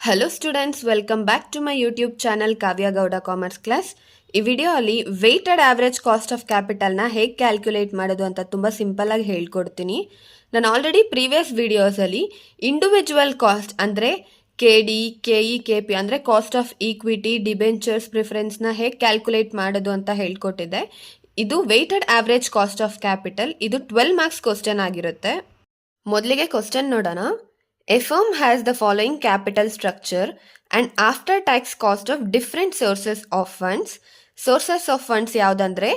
Hello students, welcome back to my YouTube channel Kavya Gowda commerce class. ಈ video ಅಲ್ಲಿ weighted average cost of ಕ್ಯಾಪಿಟಲ್ನ ಹೇಗೆ calculate ಮಾಡೋದು ಅಂತ ತುಂಬ ಸಿಂಪಲ್ ಆಗಿ ಹೇಳ್ಕೊಡ್ತೀನಿ. ನಾನು ಆಲ್ರೆಡಿ ಪ್ರೀವಿಯಸ್ ವಿಡಿಯೋಸಲ್ಲಿ ಇಂಡಿವಿಜುವಲ್ ಕಾಸ್ಟ್ ಅಂದರೆ KD, KE, KP ಅಂದರೆ ಕಾಸ್ಟ್ ಆಫ್ ಈಕ್ವಿಟಿ, ಡಿಬೆಂಚರ್ಸ್, ಪ್ರಿಫರೆನ್ಸ್ನ ಹೇಗೆ ಕ್ಯಾಲ್ಕುಲೇಟ್ ಮಾಡೋದು ಅಂತ ಹೇಳ್ಕೊಟ್ಟಿದ್ದೆ. ಇದು weighted average cost of capital. ಇದು 12 ಮಾರ್ಕ್ಸ್ ಕ್ವಶನ್ ಆಗಿರುತ್ತೆ. ಮೊದಲಿಗೆ ಕ್ವಶನ್ ನೋಡೋಣ. A firm has the following capital structure and after tax cost of different sources of funds. Sources of funds ಯಾವುದಂದ್ರೆ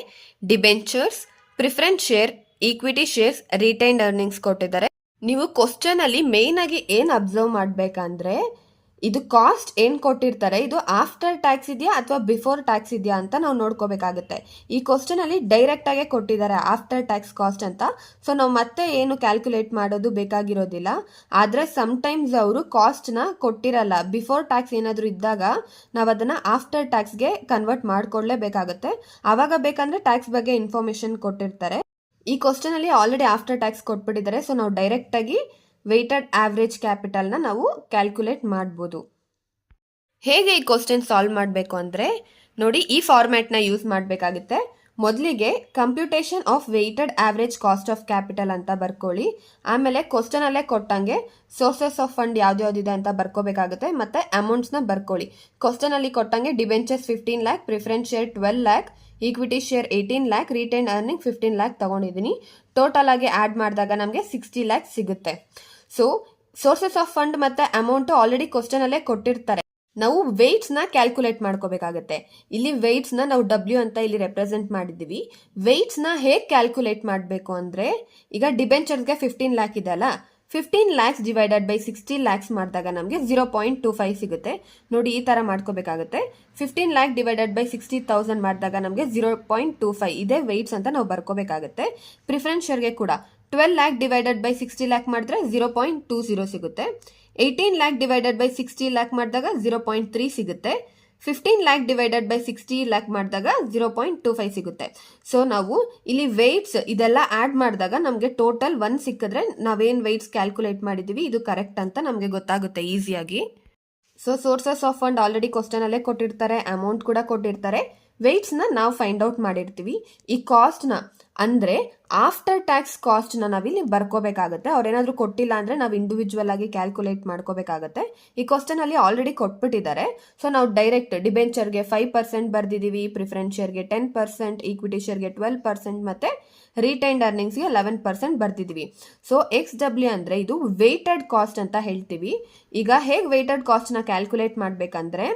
debentures, preference share, equity shares, retained earnings ಕೊಟ್ಟಿದ್ದಾರೆ. ನೀವು question ಅಲ್ಲಿ main ಆಗಿ ಏನು observe ಮಾಡಬೇಕಂದ್ರೆ ಇದು ಕಾಸ್ಟ್ ಏನು ಕೊಟ್ಟಿರ್ತಾರೆ, ಇದು ಆಫ್ಟರ್ ಟ್ಯಾಕ್ಸ್ ಇದೆಯಾ ಅಥವಾ ಬಿಫೋರ್ ಟ್ಯಾಕ್ಸ್ ಇದೆಯಾ ಅಂತ ನಾವು ನೋಡ್ಕೋಬೇಕಾಗುತ್ತೆ. ಈ ಕ್ವಶನ್ ಅಲ್ಲಿ ಡೈರೆಕ್ಟ್ ಆಗಿ ಕೊಟ್ಟಿದ್ದಾರೆ ಆಫ್ಟರ್ ಟ್ಯಾಕ್ಸ್ ಕಾಸ್ಟ್ ಅಂತ. ಸೊ ನಾವು ಮತ್ತೆ ಏನು ಕ್ಯಾಲ್ಕುಲೇಟ್ ಮಾಡೋದು ಬೇಕಾಗಿರೋದಿಲ್ಲ. ಆದರೆ ಸಮ್ಟೈಮ್ಸ್ ಅವರು ಕಾಸ್ಟ್ನ ಕೊಟ್ಟಿರಲ್ಲ. ಬಿಫೋರ್ ಟ್ಯಾಕ್ಸ್ ಏನಾದರೂ ಇದ್ದಾಗ ನಾವು ಅದನ್ನು ಆಫ್ಟರ್ ಟ್ಯಾಕ್ಸ್ಗೆ ಕನ್ವರ್ಟ್ ಮಾಡ್ಕೊಳ್ಳೇಬೇಕಾಗುತ್ತೆ. ಆವಾಗ ಬೇಕಂದ್ರೆ ಟ್ಯಾಕ್ಸ್ ಬಗ್ಗೆ ಇನ್ಫಾರ್ಮೇಶನ್ ಕೊಟ್ಟಿರ್ತಾರೆ. ಈ ಕ್ವಶನ್ ಅಲ್ಲಿ ಆಲ್ರೆಡಿ ಆಫ್ಟರ್ ಟ್ಯಾಕ್ಸ್ ಕೊಟ್ಬಿಟ್ಟಿದ್ದಾರೆ. ಸೊ ನಾವು ಡೈರೆಕ್ಟ್ ಆಗಿ ವೆಯ್ಟೆಡ್ ಆವರೇಜ್ ಕ್ಯಾಪಿಟಲ್ನ ನಾವು ಕ್ಯಾಲ್ಕುಲೇಟ್ ಮಾಡ್ಬೋದು. ಹೇಗೆ ಈ ಕ್ವಶನ್ ಸಾಲ್ವ್ ಮಾಡಬೇಕು ಅಂದರೆ ನೋಡಿ, ಈ ಫಾರ್ಮ್ಯಾಟ್ನ ಯೂಸ್ ಮಾಡಬೇಕಾಗುತ್ತೆ. ಮೊದಲಿಗೆ computation of weighted average cost of capital ಅಂತ ಬರ್ಕೊಳ್ಳಿ. ಆಮೇಲೆ ಕ್ವಶನಲ್ಲೇ ಕೊಟ್ಟಂಗೆ ಸೋರ್ಸಸ್ ಆಫ್ ಫಂಡ್ ಯಾವ್ದ್ಯಾವ್ದಿದೆ ಅಂತ ಬರ್ಕೋಬೇಕಾಗುತ್ತೆ. ಮತ್ತು ಅಮೌಂಟ್ಸ್ನ ಬರ್ಕೊಳ್ಳಿ. ಕ್ವಶನಲ್ಲಿ ಕೊಟ್ಟಂಗೆ debentures 15 lakh, preference share 12 lakh, equity share 18 lakh, retain earning 15 lakh ತಗೊಂಡಿದ್ದೀನಿ. ಟೋಟಲ್ ಆಗಿ ಆ್ಯಡ್ ಮಾಡಿದಾಗ ನಮಗೆ 60 lakh ಸಿಗುತ್ತೆ. ಸೊ ಸೋರ್ಸಸ್ ಆಫ್ ಫಂಡ್ ಮತ್ತು ಅಮೌಂಟು ಆಲ್ರೆಡಿ ಕ್ವಶನಲ್ಲೇ ಕೊಟ್ಟಿರ್ತಾರೆ. ನಾವು ವೆಯ್ಟ್ಸ್ನ ಕ್ಯಾಲ್ಕುಲೇಟ್ ಮಾಡ್ಕೋಬೇಕಾಗುತ್ತೆ. ಇಲ್ಲಿ ವೆಯ್ಟ್ಸ್ನ ನಾವು W ಅಂತ ಇಲ್ಲಿ ರೆಪ್ರೆಸೆಂಟ್ ಮಾಡಿದ್ದೀವಿ. ವೆಯ್ಟ್ಸ್ನ ಹೇಗೆ ಕ್ಯಾಲ್ಕುಲೇಟ್ ಮಾಡಬೇಕು ಅಂದರೆ, ಈಗ ಡಿಬೆಂಚರ್ಸ್ಗೆ 15 lakh ಇದೆ ಅಲ್ಲ, 15 lakhs ಡಿವೈಡೆಡ್ ಬೈ 60 lakhs ಮಾಡಿದಾಗ ನಮಗೆ 0.25 ಸಿಗುತ್ತೆ. ನೋಡಿ, ಈ ಥರ ಮಾಡ್ಕೋಬೇಕಾಗುತ್ತೆ. 15 lakh ಡಿವೈಡೆಡ್ ಬೈ 60,000 ಮಾಡಿದಾಗ ನಮಗೆ 0.25 ಇದೇ ವೆಯ್ಟ್ಸ್ ಅಂತ ನಾವು ಬರ್ಕೋಬೇಕಾಗುತ್ತೆ. ಪ್ರಿಫರೆನ್ಸ್ ಶೇರ್ಗೆ ಕೂಡ 12 lakh ಡಿವೈಡೆಡ್ ಬೈ 60 lakh ಮಾಡಿದ್ರೆ 0.20 ಸಿಗುತ್ತೆ. 18 lakh ಡಿವೈಡೆಡ್ ಬೈ 60 lakh ಮಾಡಿದಾಗ 0.3 ಸಿಗುತ್ತೆ. 15 lakh ಡಿವೈಡೆಡ್ ಬೈ 60 lakh ಮಾಡಿದಾಗ 0.25 ಸಿಗುತ್ತೆ. ಸೊ ನಾವು ಇಲ್ಲಿ ವೆಯ್ಟ್ಸ್ ಇದೆಲ್ಲ ಆ್ಯಡ್ ಮಾಡಿದಾಗ ನಮಗೆ ಟೋಟಲ್ 1 ಸಿಕ್ಕಿದ್ರೆ ನಾವೇನು ವೆಯ್ಟ್ಸ್ ಕ್ಯಾಲ್ಕುಲೇಟ್ ಮಾಡಿದ್ದೀವಿ ಇದು ಕರೆಕ್ಟ್ ಅಂತ ನಮಗೆ ಗೊತ್ತಾಗುತ್ತೆ ಈಸಿಯಾಗಿ. So sources of fund already ಕ್ವಶನಲ್ಲೇ ಕೊಟ್ಟಿರ್ತಾರೆ, ಅಮೌಂಟ್ ಕೂಡ ಕೊಟ್ಟಿರ್ತಾರೆ. ವೆಯ್ಟ್ಸ್ನ ನಾವು ಫೈಂಡ್ ಔಟ್ ಮಾಡಿರ್ತೀವಿ. ಈ ಕಾಸ್ಟ್ನ ಅಂದರೆ ಆಫ್ಟರ್ ಟ್ಯಾಕ್ಸ್ ಕಾಸ್ಟ್ನ ನಾವಿಲ್ಲಿ ಬರ್ಕೋಬೇಕಾಗುತ್ತೆ. ಅವ್ರೇನಾದರೂ ಕೊಟ್ಟಿಲ್ಲ ಅಂದರೆ ನಾವು ಇಂಡಿವಿಜುವಲ್ ಆಗಿ ಕ್ಯಾಲ್ಕುಲೇಟ್ ಮಾಡ್ಕೋಬೇಕಾಗತ್ತೆ. ಈ ಕ್ವಶನಲ್ಲಿ ಆಲ್ರೆಡಿ ಕೊಟ್ಬಿಟ್ಟಿದ್ದಾರೆ. ಸೊ ನಾವು ಡೈರೆಕ್ಟ್ ಡಿಬೆಂಚರ್ಗೆ 5% ಬರ್ದಿದ್ದೀವಿ, ಪ್ರಿಫರೆನ್ಸ್ ಶೇರ್ಗೆ 10%, ಈಕ್ವಿಟಿ ಶೇರ್ಗೆ 12% ಮತ್ತು ರಿಟೈನ್ಡ್ ಅರ್ನಿಂಗ್ಸ್ಗೆ 11% ಬರ್ದಿದ್ದೀವಿ. ಸೊ XW ಅಂದರೆ ಇದು ವೆಯ್ಟೆಡ್ ಕಾಸ್ಟ್ ಅಂತ ಹೇಳ್ತೀವಿ. ಈಗ ಹೇಗೆ ವೆಯ್ಟೆಡ್ ಕಾಸ್ಟ್ನ ಕ್ಯಾಲ್ಕುಲೇಟ್ ಮಾಡಬೇಕಂದ್ರೆ,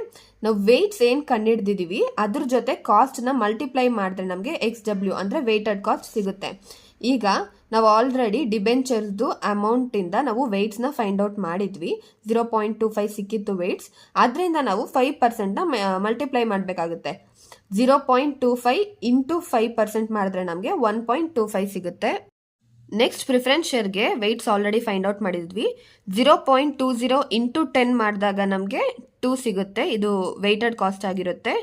ನಾವು ವೆಯ್ಟ್ಸ್ ಏನು ಕಂಡುಹಿಡ್ದಿದ್ದೀವಿ ಅದ್ರ ಜೊತೆ ಕಾಸ್ಟ್ನ ಮಲ್ಟಿಪ್ಲೈ ಮಾಡಿದ್ರೆ ನಮಗೆ XW ಅಂದರೆ ವೆಯ್ಟೆಡ್ ಕಾಸ್ಟ್ ಸಿಗುತ್ತೆ. ಈಗ ನಾವು ಆಲ್ರೆಡಿ ಡಿಬೆಂಚರ್ಸ್ದು ಅಮೌಂಟಿಂದ ನಾವು ವೆಯ್ಟ್ಸ್ನ ಫೈಂಡ್ ಔಟ್ ಮಾಡಿದ್ವಿ. 0.25 ಸಿಕ್ಕಿತ್ತು ವೆಯ್ಟ್ಸ್. ಅದರಿಂದ ನಾವು 5%ನ ಮಲ್ಟಿಪ್ಲೈ ಮಾಡಬೇಕಾಗುತ್ತೆ. 0.25 ಇಂಟು 5% ಮಾಡಿದ್ರೆ ನಮಗೆ 1.25 ಸಿಗುತ್ತೆ. ನೆಕ್ಸ್ಟ್ ಪ್ರಿಫರೆನ್ಸ್ ಶೇರ್ಗೆ ವೆಯ್ಟ್ಸ್ ಆಲ್ರೆಡಿ ಫೈಂಡ್ ಔಟ್ ಮಾಡಿದ್ವಿ. 0.20 ಇಂಟು 10 ಮಾಡಿದಾಗ ನಮಗೆ 2 ಸಿಗುತ್ತೆ. ಇದು ವೆಯ್ಟೆಡ್ ಕಾಸ್ಟ್ ಆಗಿರುತ್ತೆ.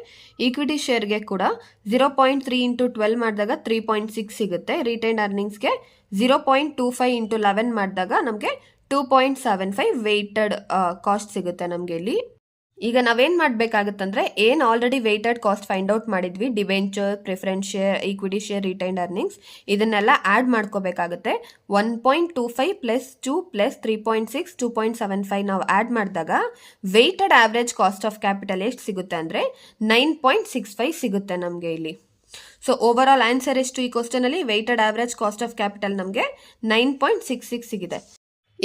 ಈಕ್ವಿಟಿ ಶೇರ್ಗೆ ಕೂಡ 0.3 ಇಂಟು 12 ಮಾಡಿದಾಗ 3.6 ಸಿಗುತ್ತೆ. ರಿಟೈನ್ ಅರ್ನಿಂಗ್ಸ್ಗೆ 0.25 ಇಂಟು 11 ಮಾಡಿದಾಗ ನಮಗೆ 2.75 ವೆಯ್ಟೆಡ್ ಕಾಸ್ಟ್ ಸಿಗುತ್ತೆ ನಮಗೆ ಇಲ್ಲಿ. ಈಗ ನಾವೇನು ಮಾಡಬೇಕಾಗುತ್ತಂದ್ರೆ, ಏನು already weighted cost find out ಮಾಡಿದ್ವಿ, debenture, preference share, equity share, retained earnings, ಇದನ್ನೆಲ್ಲ ಆ್ಯಡ್ ಮಾಡ್ಕೋಬೇಕಾಗುತ್ತೆ. 1.25 ಪ್ಲಸ್ 2 ಪ್ಲಸ್ 3.6 2.75 ನಾವು ಆ್ಯಡ್ ಮಾಡಿದಾಗ weighted average cost of capital ಎಷ್ಟು ಸಿಗುತ್ತೆ ಅಂದರೆ 9.65 ಸಿಗುತ್ತೆ ನಮಗೆ ಇಲ್ಲಿ. ಸೊ ಓವರ್ ಆಲ್ ಆನ್ಸರ್ ಎಷ್ಟು ಈ ಕ್ವಶನಲ್ಲಿ? Weighted average cost of capital ನಮಗೆ 9.66 ಸಿಗಿದೆ.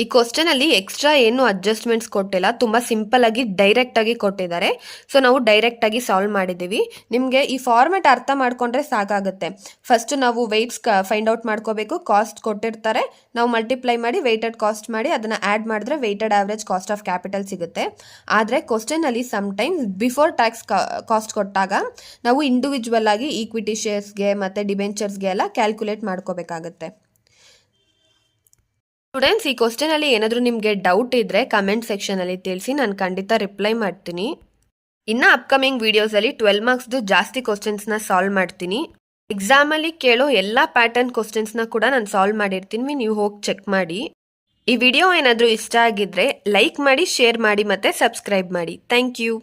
ಈ ಕ್ವಶನಲ್ಲಿ ಎಕ್ಸ್ಟ್ರಾ ಏನು ಅಡ್ಜಸ್ಟ್ಮೆಂಟ್ಸ್ ಕೊಟ್ಟಿಲ್ಲ, ತುಂಬ ಸಿಂಪಲ್ ಆಗಿ ಡೈರೆಕ್ಟ್ ಆಗಿ ಕೊಟ್ಟಿದ್ದಾರೆ. ಸೊ ನಾವು ಡೈರೆಕ್ಟ್ ಆಗಿ ಸಾಲ್ವ್ ಮಾಡಿದ್ದೀವಿ. ನಿಮಗೆ ಈ ಫಾರ್ಮೆಟ್ ಅರ್ಥ ಮಾಡ್ಕೊಂಡ್ರೆ ಸಾಕಾಗುತ್ತೆ. ಫಸ್ಟ್ ನಾವು ವೆಯ್ಟ್ಸ್ ಫೈಂಡ್ ಔಟ್ ಮಾಡ್ಕೋಬೇಕು. ಕಾಸ್ಟ್ ಕೊಟ್ಟಿರ್ತಾರೆ, ನಾವು ಮಲ್ಟಿಪ್ಲೈ ಮಾಡಿ ವೆಯ್ಟೆಡ್ ಕಾಸ್ಟ್ ಮಾಡಿ ಅದನ್ನು ಆ್ಯಡ್ ಮಾಡಿದ್ರೆ weighted average cost of capital ಸಿಗುತ್ತೆ. ಆದರೆ ಕ್ವಶನಲ್ಲಿ ಸಮ್ಟೈಮ್ಸ್ ಬಿಫೋರ್ ಟ್ಯಾಕ್ಸ್ ಕಾಸ್ಟ್ ಕೊಟ್ಟಾಗ ನಾವು ಇಂಡಿವಿಜುವಲ್ ಆಗಿ ಈಕ್ವಿಟಿ ಶೇರ್ಸ್ಗೆ ಮತ್ತು ಡಿಬೆಂಚರ್ಸ್ಗೆ ಎಲ್ಲ ಕ್ಯಾಲ್ಕುಲೇಟ್ ಮಾಡ್ಕೋಬೇಕಾಗುತ್ತೆ. ಸ್ಟೂಡೆಂಟ್ಸ್, ಈ ಕ್ವಶನಲ್ಲಿ ಏನಾದರೂ ನಿಮಗೆ ಡೌಟ್ ಇದ್ದರೆ ಕಮೆಂಟ್ ಸೆಕ್ಷನಲ್ಲಿ ತಿಳಿಸಿ, ನಾನು ಖಂಡಿತ ರಿಪ್ಲೈ ಮಾಡ್ತೀನಿ. ಇನ್ನು ಅಪ್ಕಮಿಂಗ್ ವೀಡಿಯೋಸಲ್ಲಿ 12 ಮಾರ್ಕ್ಸ್ದು ಜಾಸ್ತಿ ಕ್ವಶನ್ಸ್ನ ಸಾಲ್ವ್ ಮಾಡ್ತೀನಿ. ಎಕ್ಸಾಮಲ್ಲಿ ಕೇಳೋ ಎಲ್ಲ ಪ್ಯಾಟರ್ನ್ ಕ್ವಶನ್ಸ್ನ ಕೂಡ ನಾನು ಸಾಲ್ವ್ ಮಾಡಿರ್ತೀನಿ, ನೀವು ಹೋಗಿ ಚೆಕ್ ಮಾಡಿ. ಈ ವಿಡಿಯೋ ಏನಾದರೂ ಇಷ್ಟ ಆಗಿದ್ರೆ ಲೈಕ್ ಮಾಡಿ, ಶೇರ್ ಮಾಡಿ ಮತ್ತು ಸಬ್ಸ್ಕ್ರೈಬ್ ಮಾಡಿ. Thank you.